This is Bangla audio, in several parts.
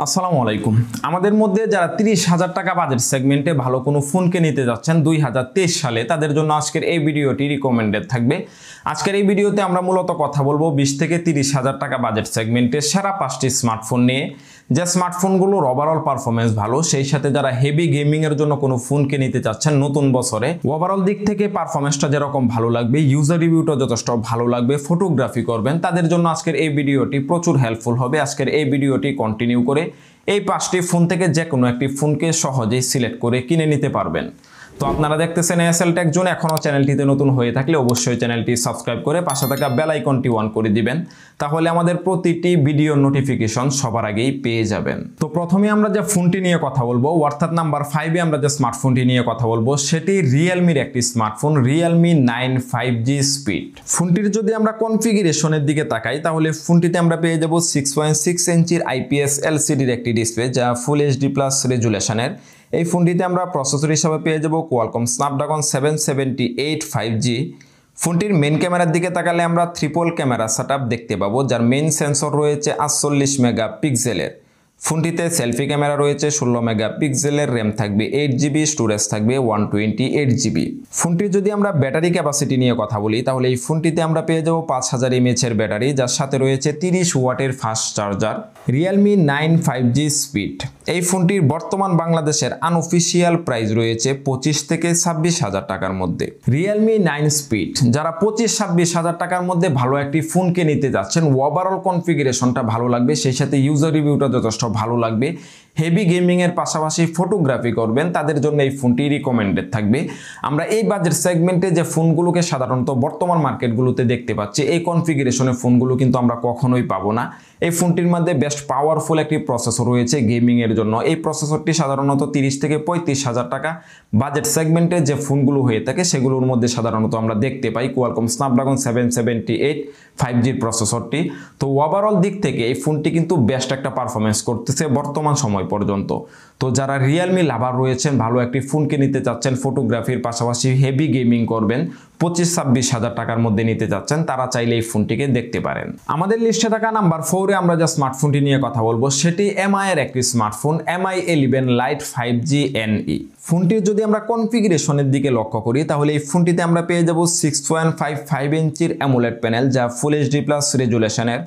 আসসালামু আলাইকুম। আমাদের মধ্যে যারা 30,000 টাকা বাজেট সেগমেন্টে ভালো কোনো ফোনকে নিতে যাচ্ছেন 2023 সালে, তাদের জন্য আজকের এই ভিডিওটি রিকমেন্ডেড থাকবে। আজকের এই ভিডিওতে আমরা মূলত কথা বলবো 20 থেকে 30,000 টাকা বাজেট সেগমেন্টে সেরা 5টি স্মার্টফোন নিয়ে, যে স্মার্টফোনগুলোর ওভারঅল পারফরমেন্স ভালো, সেই সাথে যারা হেভি গেমিং এর জন্য কোনো ফোনকে নিতে চাচ্ছেন নতুন বছরে, ওভারঅল দিক থেকে পারফরমেন্সটা যেরকম ভালো লাগবে, ইউজার রিভিউটা যথেষ্ট ভালো লাগবে, ফটোগ্রাফি করবেন, তাদের জন্য আজকের এই ভিডিওটি প্রচুর হেল্পফুল হবে। আজকের এই ভিডিওটি কন্টিনিউ করে এই 5টি ফোন থেকে যে কোনো একটি ফোনকে সহজেই সিলেক্ট করে কিনে নিতে পারবেন। তো আপনারা দেখতেছেন এএসএল টেক জোন। এখনও চ্যানেলটিতে নতুন হয়ে থাকলে অবশ্যই চ্যানেলটি সাবস্ক্রাইব করে পাশে থাকা বেল আইকনটি অন করে দিবেন, তাহলে আমাদের প্রতিটি ভিডিওর নোটিফিকেশন সবার আগেই পেয়ে যাবেন। তো প্রথমে আমরা যে ফোনটি নিয়ে কথা বলবো, অর্থাৎ নাম্বার 5-এ আমরা যে স্মার্টফোনটি নিয়ে কথা বলবো, সেটি রিয়েলমির একটি স্মার্টফোন, রিয়েলমি 9 5G স্পিড। ফোনটির যদি আমরা কনফিগারেশনের দিকে তাকাই, তাহলে ফোনটিতে আমরা পেয়ে যাব 6.6 ইঞ্চির IPS LCDর একটি ডিসপ্লে, যা ফুল HD+ রেজুলেশনের। এই ফোনটিতে আমরা প্রসেসর হিসাবে পেয়ে যাব কোয়ালকম স্ন্যাপড্রাগন 778 5G। ফোনটির মেইন ক্যামেরার দিকে তাকালে আমরা ট্রিপল ক্যামেরা সেটআপ দেখতে পাবো, যার মেইন সেন্সর রয়েছে 48 মেগাপিক্সেলের। ফোনটিতে সেলফি ক্যামেরা রয়েছে 16 মেগাপিক্সেলের, র্যাম থাকবে 8GB, স্টোরেজ থাকবে 128GB। ফোনটির যদি আমরা ব্যাটারি ক্যাপাসিটি নিয়ে কথা বলি, তাহলে এই ফোনটিতে আমরা পেয়ে যাব 5000 mAh এর ব্যাটারি, যার সাথে রয়েছে 30 ওয়াটের fast charger. Realme 9 5G speed, এই ফোনটির বর্তমান বাংলাদেশের আনঅফিসিয়াল প্রাইস রয়েছে 25 থেকে 26,000 টাকার মধ্যে। রিয়েলমি 9 স্পিড যারা 25-26,000 টাকার মধ্যে ভালো একটি ফোনকে নিতে যাচ্ছেন, ওভারঅল কনফিগারেশনটা ভালো লাগবে, সেই সাথে ইউজার রিভিউটা যথেষ্ট ভালো লাগবে, হেভি গেমিং এর পাশাপাশি ফটোগ্রাফি করবেন, তাদের জন্য এই ফোনটি রিকমেন্ডেড থাকবে। আমরা এই বাজেট সেগমেন্টে যে ফোনগুলোকে সাধারণত বর্তমান মার্কেটগুলোতে দেখতে পাচ্ছি, এই কনফিগারেশনের ফোনগুলো কিন্তু আমরা কখনোই পাবো না। এই ফোনটির মধ্যে বেস্ট পাওয়ারফুল একটি প্রসেসর রয়েছে গেমিং এর জন্য। এই প্রসেসরটি সাধারণত 30 থেকে 35,000 টাকা বাজেট সেগমেন্টে যে ফোনগুলো হয়ে থাকে, সেগুলোর মধ্যে সাধারণত আমরা দেখতে পাই কোয়ালকম স্ন্যাপড্রাগন 778 5G প্রসেসরটি। তো ওভারঅল দিক থেকে এই ফোনটি কিন্তু বেস্ট একটা পারফরমেন্স করতেছে বর্তমান সময় পর্যন্ত। তো যারা রিয়েলমি লাভার রয়েছেন, ভালো একটি ফোনকে নিতে চাচ্ছেন, ফটোগ্রাফির পাশাপাশি হেভি গেমিং করবেন, 25-26,000 টাকার মধ্যে নিতে চাচ্ছেন, তারা চাইলে এই ফোনটিকে দেখতে পারেন। আমাদের লিস্টে থাকা নাম্বার 4-এ আমরা যে স্মার্টফোনটি নিয়ে কথা বলবো, সেটি MI এর একটি smartphone, MI 11 Lite 5G NE। ফোনটির যদি আমরা কনফিগারেশনের দিকে লক্ষ্য করি, তাহলে এই ফোনটিতে আমরা পেয়ে যাব 6.55 ইঞ্চির অ্যামোলেড প্যানেল, যা ফুল HD+ রেজুলেশনের,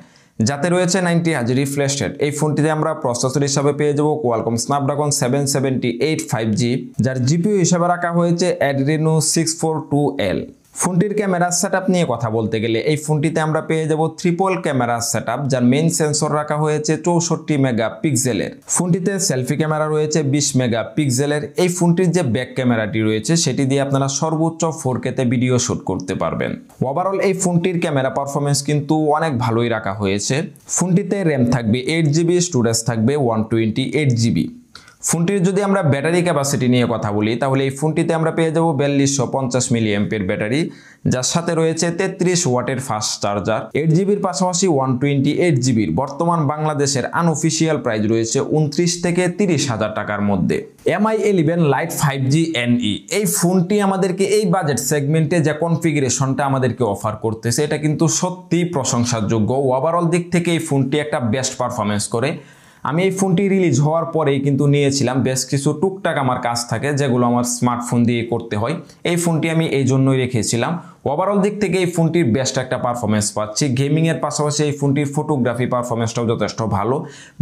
যাতে রয়েছে 90Hz রিফ্রেশ রেট। এই ফোনটিতে আমরা প্রসেসর হিসাবে পেয়ে যাব কোয়ালকম স্ন্যাপড্রাগন 778 5G, যার জিপিইউ হিসাবে রাখা হয়েছে Adreno 642L। ফোনটির ক্যামেরা সেটআপ নিয়ে কথা বলতে গেলে, এই ফোনটিতে আমরা পেয়ে যাব ট্রিপল ক্যামেরা সেটআপ, যার মেইন সেন্সর রাখা হয়েছে 64 মেগাপিক্সেলের। ফোনটিতে সেলফি ক্যামেরা রয়েছে 20 মেগাপিক্সেলের। এই ফোনটির যে ব্যাক ক্যামেরাটি রয়েছে, সেটি দিয়ে আপনারা সর্বোচ্চ 4K তে ভিডিও শুট করতে পারবেন। ওভারঅল এই ফোনটির ক্যামেরা পারফরমেন্স কিন্তু অনেক ভালোই রাখা হয়েছে। ফোনটিতে র্যাম থাকবে 8GB, স্টোরেজ থাকবে 128GB। ফোনটির যদি আমরা ব্যাটারি ক্যাপাসিটি নিয়ে কথা বলি, তাহলে এই ফোনটিতে আমরা পেয়ে যাব 4250 mAh ব্যাটারি, যার সাথে রয়েছে 33 ওয়াটের ফাস্ট চার্জার। 8GBর পাশাপাশি 128GBর বর্তমান বাংলাদেশের আনঅফিসিয়াল প্রাইস রয়েছে 29 থেকে 30,000 টাকার মধ্যে। MI 11 Lite 5G NE, এই ফোনটি আমাদেরকে এই বাজেট সেগমেন্টে যে কনফিগারেশনটা আমাদেরকে অফার করতেছে, এটা কিন্তু সত্যিই প্রশংসার যোগ্য। ওভারঅল দিক থেকে এই ফোনটি একটা বেস্ট পারফরমেন্স করে। আমি এই ফোনটি রিলিজ হওয়ার পরেই কিন্তু নিয়েছিলাম, বেশ কিছু টুকটাক আমার কাজ থাকে যেগুলো আমার স্মার্টফোন দিয়ে করতে হয়, এই ফোনটি আমি এই জন্যই রেখেছিলাম। ওভারঅল দিক থেকে এই ফোনটির বেস্ট একটা পারফরমেন্স পাচ্ছি। গেমিং এর পাশাপাশি এই ফোনটির ফটোগ্রাফি পারফরমেন্সটাও যথেষ্ট ভালো।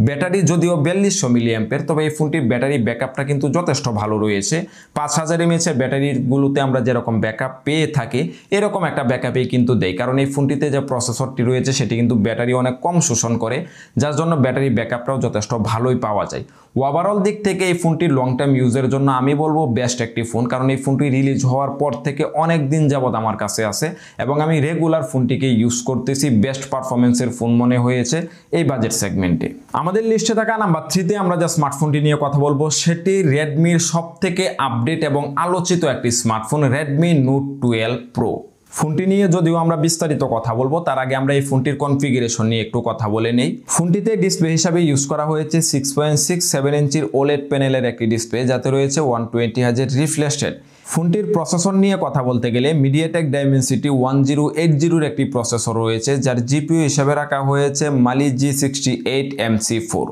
ব্যাটারি যদিও 4200 mAh, তবে এই ফোনটির ব্যাটারি ব্যাকআপটা কিন্তু যথেষ্ট ভালো রয়েছে। 5000 mAh এর ব্যাটারিগুলোতে আমরা যেরকম ব্যাকআপ পেয়ে থাকি, এরকম একটা ব্যাকআপেই কিন্তু দেয়, কারণ এই ফোনটিতে যে প্রসেসরটি রয়েছে, সেটি কিন্তু ব্যাটারি অনেক কম শোষণ করে, যার জন্য ব্যাটারি ব্যাকআপটাও যথেষ্ট ভালোই পাওয়া যায়। ওভারঅল দিক থেকে এই ফোনটির লং টার্ম ইউজের জন্য আমি বলবো বেস্ট একটি ফোন, কারণ এই ফোনটি রিলিজ হওয়ার পর থেকে অনেক দিন যাবত আমার কাছে আছে এবং আমি রেগুলার ফোনটিকে ইউজ করতেছি। বেস্ট পারফরমেন্সের ফোন মনে হয়েছে এই বাজেট সেগমেন্টে। আমাদের লিস্টে থাকা নাম্বার 3-তে আমরা যে স্মার্টফোনটি নিয়ে কথা বলবো, সেটি রেডমির সবথেকে আপডেট এবং আলোচিত একটি স্মার্টফোন, Redmi Note 12 Pro। ফোনটি নিয়ে যদিও আমরা বিস্তারিত কথা বলবো, তার আগে আমরা এই ফোনটির কনফিগারেশন নিয়ে একটু কথা বলে নেই। ফোনটিতে ডিসপ্লে হিসাবে ইউজ করা হয়েছে 6.67 ইঞ্চির OLED প্যানেলের একটি ডিসপ্লে, যাতে রয়েছে 120Hz রিফ্রেশ রেট। ফোনটির প্রসেসর নিয়ে কথা বলতে গেলে MediaTek Dimensity 1080 একটি প্রসেসর রয়েছে, যার জিপিইউ হিসাবে রাখা হয়েছে Mali G68 MC4।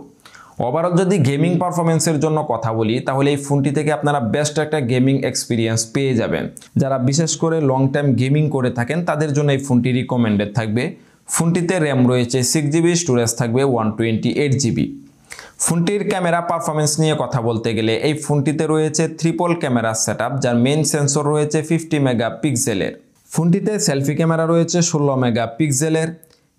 ওভারঅল যদি গেমিং পারফরমেন্সের জন্য কথা বলি তাহলে এই ফোনটি থেকে আপনারা বেস্ট একটা গেমিং এক্সপিরিয়েন্স পেয়ে যাবেন। যারা বিশেষ করে লং টাইম গেমিং করে থাকেন তাদের জন্য এই ফোনটি রিকমেন্ডেড থাকবে। ফোনটিতে র্যাম রয়েছে 6GB, স্টোরেজ থাকবে 128GB। ফোনটির ক্যামেরা পারফরমেন্স নিয়ে কথা বলতে গেলে এই ফোনটিতে রয়েছে ট্রিপল ক্যামেরা সেটআপ, যার মেইন সেন্সর রয়েছে 50 মেগাপিক্সেলের। ফোনটিতে সেলফি ক্যামেরা রয়েছে 16 মেগাপিক্সেলের।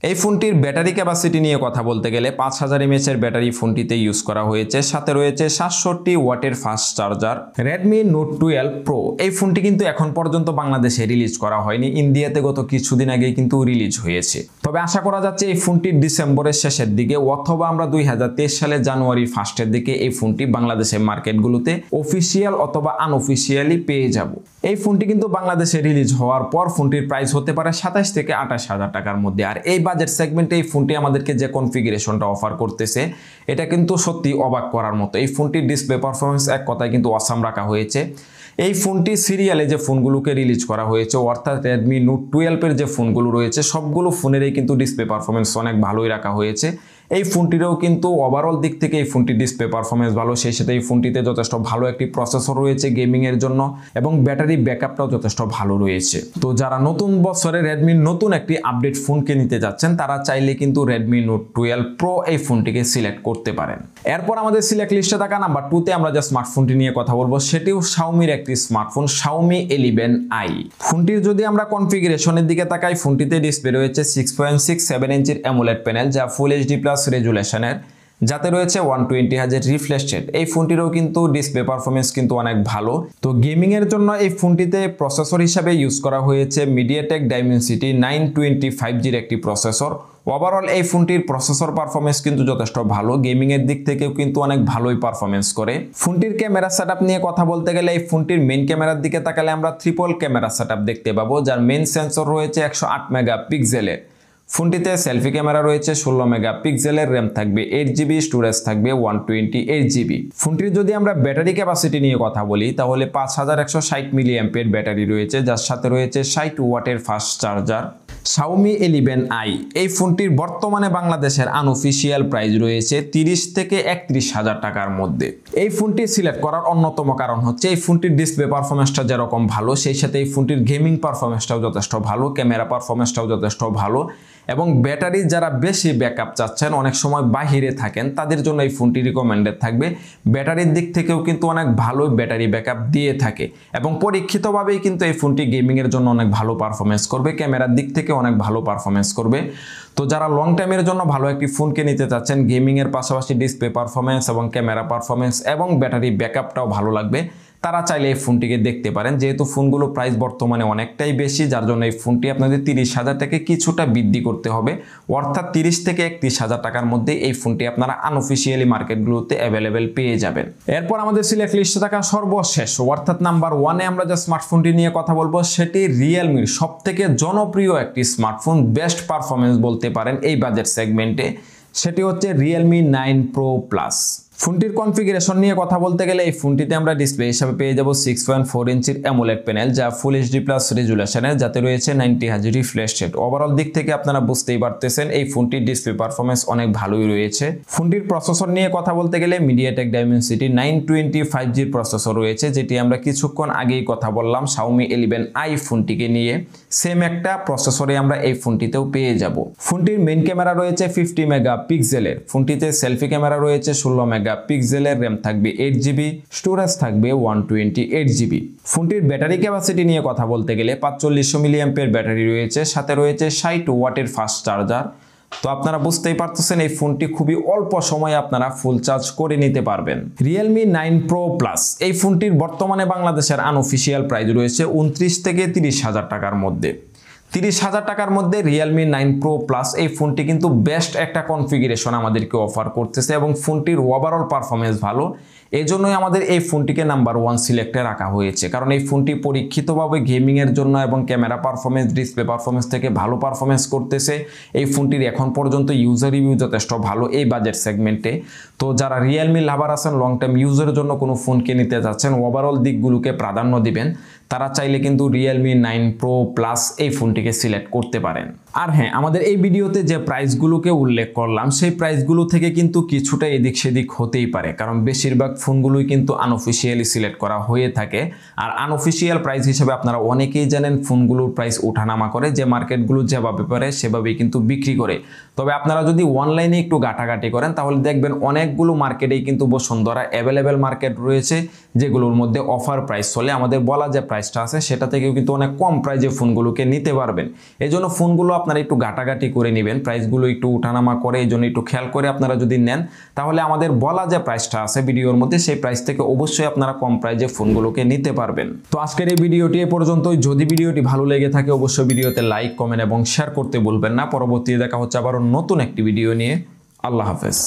এই ফোনটির ব্যাটারি ক্যাপাসিটি নিয়ে কথা বলতে গেলে 5000 mAh এর ব্যাটারি ফোনটিতে ইউজ করা হয়েছে, সাথে রয়েছে 67 ওয়াটের fast charger. Redmi Note 12 Pro এই ফোনটি কিন্তু এখন পর্যন্ত বাংলাদেশে রিলিজ করা হয়নি, ইন্ডিয়াতে গত কিছুদিন আগেই কিন্তু রিলিজ হয়েছে। তবে আশা করা যাচ্ছে এই ফোনটি ডিসেম্বরের শেষের দিকে অথবা আমরা 2023 সালে জানুয়ারির ফার্স্টের দিকে এই ফোনটি বাংলাদেশের মার্কেটগুলোতে অফিসিয়াল অথবা আনঅফিসিয়ালি পেয়ে যাব। এই ফোনটি কিন্তু বাংলাদেশে রিলিজ হওয়ার পর ফোনটির প্রাইস হতে পারে 27 থেকে 28,000 টাকার মধ্যে। আর এই বাজেট সেগমেন্টে এই ফোনটি আমাদেরকে যে কনফিগারেশনটা অফার করতেছে এটা কিন্তু সত্যি অবাক করার মতো। এই ফোনটির ডিসপ্লে পারফরমেন্স এক কথায় কিন্তু অসাম রাখা হয়েছে। এই ফোনটি সিরিয়ালে যে ফোনগুলোকে রিলিজ করা হয়েছে অর্থাৎ Redmi Note 12 এর যে ফোনগুলো রয়েছে সবগুলো ফোনেরই কিন্তু ডিসপ্লে পারফরমেন্স অনেক ভালোই রাখা হয়েছে। এই ফোনটিরও কিন্তু ওভারঅল দিক থেকে এই ফোনটির ডিসপ্লে পারফরমেন্স ভালো, সেই সাথে এই ফোনটিতে যথেষ্ট ভালো একটি প্রসেসর রয়েছে গেমিং এর জন্য এবং ব্যাটারি ব্যাকআপটাও যথেষ্ট ভালো রয়েছে। তো যারা নতুন বছরে রেডমির নতুন একটি আপডেট ফোনকে নিতে যাচ্ছেন তারা চাইলে কিন্তু Redmi Note 12 Pro এই ফোনটিকে সিলেক্ট করতে পারেন। এরপর আমাদের সিলেক্ট লিস্টে থাকা নাম্বার 2 তে আমরা যে স্মার্টফোনটি নিয়ে কথা বলবো সেটিও Xiaomi-র একটি স্মার্টফোন Xiaomi 11i। ফোনটির যদি আমরা কনফিগারেশনের দিকে তাকাই ফোনটিতে ডিসপ্লে রয়েছে 6.67 ইঞ্চির অ্যামোলেড প্যানেল যা ফুল এইচডি প্লাস রেজুলেশনের, যাতে রয়েছে 120Hz রিফ্রেশ রেট। এই ফোনটিরও কিন্তু ডিসপ্লে পারফরমেন্স কিন্তু অনেক ভালো। তো গেমিং এর জন্য এই ফোনটিতে প্রসেসর হিসাবে ইউজ করা হয়েছে MediaTek Dimensity 925G এর একটি প্রসেসর। ওভারঅল এই ফোনটির প্রসেসর পারফরমেন্স কিন্তু যথেষ্ট ভালো, গেমিং এর দিক থেকেও কিন্তু অনেক ভালোই পারফরমেন্স করে। ফোনটির ক্যামেরা সেটআপ নিয়ে কথা বলতে গেলে এই ফোনটির মেইন ক্যামেরার দিকে তাকালে আমরা ট্রিপল ক্যামেরা সেটআপ দেখতে পাবো, যার মেইন সেন্সর রয়েছে 108 মেগাপিক্সেলের। ফোনটিতে সেলফি ক্যামেরা রয়েছে 16 মেগাপিক্সেলের, র্যাম থাকবে 8GB, স্টোরেজ থাকবে 128GB। ফোনটির যদি আমরা ব্যাটারি ক্যাপাসিটি নিয়ে কথা বলি তাহলে 5160 মিলিঅ্যাম্পিয়ার ব্যাটারি রয়েছে, যার সাথে রয়েছে 60 ওয়াটের ফাস্ট চার্জার। Xiaomi 11i এই ফোনটির বর্তমানে বাংলাদেশের আনঅফিসিয়াল প্রাইস রয়েছে 30 থেকে 31,000 টাকার মধ্যে। এই ফোনটি সিলেক্ট করার অন্যতম কারণ হচ্ছে এই ফোনটির ডিসপ্লে পারফরমেন্সটা যেরকম ভালো সেই সাথে এই ফোনটির গেমিং পারফরমেন্সটাও যথেষ্ট ভালো, ক্যামেরা পারফরমেন্সটাও যথেষ্ট ভালো এবং ব্যাটারি যারা বেশি ব্যাকআপ চাচ্ছেন অনেক সময় বাহিরে থাকেন তাদের জন্য এই ফোনটি রিকমেন্ডেড থাকবে। ব্যাটারির দিক থেকেও কিন্তু অনেক ভালো ব্যাটারি ব্যাকআপ দিয়ে থাকে এবং পরীক্ষিতভাবেই কিন্তু এই ফোনটি গেমিং এর জন্য অনেক ভালো পারফরমেন্স করবে, ক্যামেরার দিক থেকে অনেক ভালো পারফরমেন্স করবে। তো যারা লং টাইমের জন্য ভালো একটি ফোনকে নিতে চাচ্ছেন গেমিং এর পাশাপাশি ডিসপ্লে পারফরমেন্স এবং ক্যামেরা পারফরমেন্স এবং ব্যাটারি ব্যাকআপটাও ভালো লাগবে তারা চাইলে এই ফোনটিকে দেখতে পারেন। যেহেতু ফোনগুলো প্রাইস বর্তমানে অনেকটাই বেশি যার জন্য এই ফোনটি আপনাদের 30,000 থেকে কিছুটা বৃদ্ধি করতে হবে, অর্থাৎ 30 থেকে 31,000 টাকার মধ্যে এই ফোনটি আপনারা আনঅফিসিয়ালি মার্কেটগুলোতে অ্যাভেলেবেল পেয়ে যাবেন। এরপর আমাদের সিলেক্ট লিস্টে থাকা সর্বশেষ অর্থাৎ নাম্বার 1 এ আমরা যে স্মার্টফোনটি নিয়ে কথা বলবো সেটি রিয়েলমির সবথেকে জনপ্রিয় একটি স্মার্টফোন, বেস্ট পারফরমেন্স বলতে পারেন এই বাজেট সেগমেন্টে, সেটি হচ্ছে Realme 9 Pro Plus। ফোনটির কনফিগারেশন নিয়ে কথা বলতে গেলে এই ফোনটিতে আমরা ডিসপ্লে হিসাবে পেয়ে যাব 6.4 ইঞ্চির অ্যামোলেড প্যানেল যা ফুল এইচডি প্লাস রেজুলেশনের, যাতে রয়েছে 90Hz রিফ্রেশ রেট। ওভারঅল দিক থেকে আপনারা বুঝতেই পারতেছেন এই ফোনটির ডিসপ্লে পারফরমেন্স অনেক ভালোই রয়েছে। ফোনটির প্রসেসর নিয়ে কথা বলতে গেলে MediaTek Dimensity 925G প্রসেসর রয়েছে, যেটি আমরা কিছুক্ষণ আগেই কথা বললাম Xiaomi 11i ফোনটিকে নিয়ে, সেম একটা প্রসেসরে আমরা এই ফোনটিতেও পেয়ে যাব। ফোনটির মেইন ক্যামেরা রয়েছে 50 মেগাপিক্সেলের, ফোনটিতে সেলফি ক্যামেরা রয়েছে 16 মেগাপিক্সেলের, র্যাম থাকবে 8GB, স্টোরেজ থাকবে 128GB। ফোনটির ব্যাটারি ক্যাপাসিটি নিয়ে কথা বলতে গেলে 4500 মিলিঅ্যাম্পিয়ার ব্যাটারি রয়েছে, সাথে রয়েছে 60 ওয়াটের ফাস্ট চার্জার। তো আপনারা বুঝতেই পারতেছেন এই ফোনটি খুবই অল্প সময়ে আপনারা ফুল চার্জ করে নিতে পারবেন। Realme 9 Pro Plus এই ফোনটির বর্তমানে বাংলাদেশের আনঅফিসিয়াল প্রাইস রয়েছে 29 থেকে 30,000 টাকার মধ্যে। 30,000 টাকার মধ্যে Realme 9 Pro Plus এই ফোনটি কিন্তু বেস্ট একটা কনফিগারেশন আমাদেরকে অফার করতেছে এবং ফোনটির ওভারঅল পারফরমেন্স ভালো। এজন্যই আমাদের এই ফোনটিকে নাম্বার 1 সিলেক্টে রাখা হয়েছে, কারণ এই ফোনটি পরীক্ষিতভাবে গেমিং এর জন্য এবং ক্যামেরা পারফরমেন্স, ডিসপ্লে পারফরমেন্স থেকে ভালো পারফরমেন্স করতেছে। এই ফোনটির এখন পর্যন্ত ইউজার রিভিউ যথেষ্ট ভালো এই বাজেট সেগমেন্টে। তো যারা Realme লাভার আছেন, লং টাইম ইউজের জন্য কোনো ফোনকে নিতে যাচ্ছেন, ওভারঅল দিকগুলোকে প্রাধান্য দিবেন, তারা চাইলে কিন্তু Realme 9 Pro Plus এই ফোনটিকে সিলেক্ট করতে পারেন। আর হ্যাঁ, আমাদের এই ভিডিওতে যে প্রাইসগুলোকে উল্লেখ করলাম সেই প্রাইসগুলো থেকে কিন্তু কিছুটা এদিক সেদিক হতেই পারে, কারণ বেশিরভাগ ফোনগুলোই কিন্তু আনঅফিসিয়ালি সিলেক্ট করা হয়ে থাকে। আর আনঅফিসিয়াল প্রাইস হিসেবে আপনারা অনেকেই জানেন ফোনগুলোর প্রাইস ওঠানামা করে, যে মার্কেটগুলো যেভাবে পারে সেভাবেই কিন্তু বিক্রি করে। তবে আপনারা যদি অনলাইনে একটু ঘাটাঘাটি করেন তাহলে দেখবেন অনেকগুলো মার্কেটেই কিন্তু বসুন্ধরা অ্যাভেলেবেল মার্কেট রয়েছে, যেগুলোর মধ্যে অফার প্রাইস চলে। আমাদের বলা যে প্রাইসটা আছে সেটা থেকেও কিন্তু অনেক কম প্রাইসে ফোনগুলোকে নিতে পারবেন। এই জন্য ফোনগুলো আপনারা একটু ঘাটাঘাটি করে নেবেন, প্রাইসগুলো একটু উঠানামা করে, এই জন্য একটু খেয়াল করে আপনারা যদি নেন তাহলে আমাদের বলা যে প্রাইসটা আছে ভিডিওর মধ্যে সেই প্রাইস থেকে অবশ্যই আপনারা কম প্রাইসে ফোনগুলোকে নিতে পারবেন। তো আজকের এই ভিডিওটি এ পর্যন্তই। যদি ভিডিওটি ভালো লেগে থাকে অবশ্যই ভিডিওতে লাইক, কমেন্ট এবং শেয়ার করতে ভুলবেন না। পরবর্তীতে দেখা হচ্ছে আবার নতুন একটি ভিডিও নিয়ে। আল্লাহ হাফেজ।